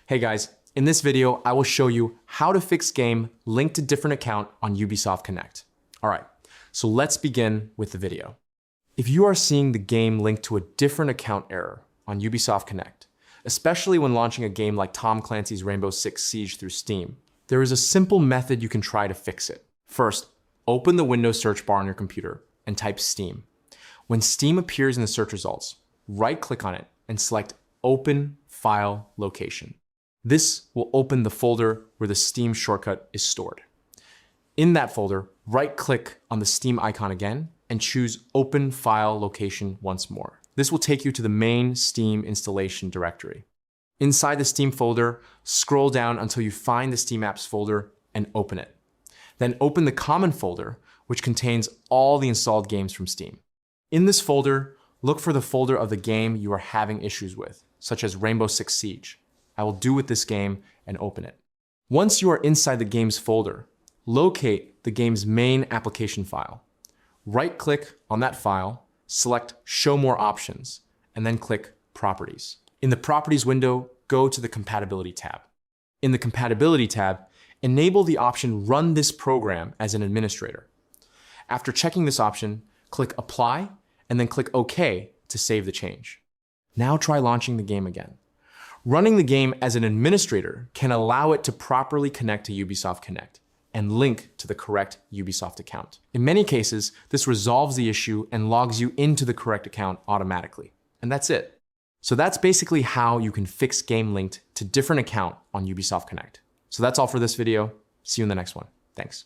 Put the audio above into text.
Hey guys, in this video, I will show you how to fix game linked to different account on Ubisoft Connect. All right, so let's begin with the video. If you are seeing the game linked to a different account error on Ubisoft Connect, especially when launching a game like Tom Clancy's Rainbow Six Siege through Steam, there is a simple method you can try to fix it. First, open the Windows search bar on your computer and type Steam. When Steam appears in the search results, right-click on it and select Open File Location. This will open the folder where the Steam shortcut is stored. In that folder, right-click on the Steam icon again and choose Open File Location once more. This will take you to the main Steam installation directory. Inside the Steam folder, scroll down until you find the Steam Apps folder and open it. Then open the Common folder, which contains all the installed games from Steam. In this folder, look for the folder of the game you are having issues with, such as Rainbow Six Siege. I will do with this game and open it. Once you are inside the game's folder, locate the game's main application file. Right-click on that file, select Show More Options, and then click Properties. In the Properties window, go to the Compatibility tab. In the Compatibility tab, enable the option Run this program as an administrator. After checking this option, click Apply, and then click OK to save the change. Now try launching the game again. Running the game as an administrator can allow it to properly connect to Ubisoft Connect and link to the correct Ubisoft account. In many cases, this resolves the issue and logs you into the correct account automatically. And that's it. So that's basically how you can fix game linked to different account on Ubisoft Connect. So that's all for this video. See you in the next one. Thanks.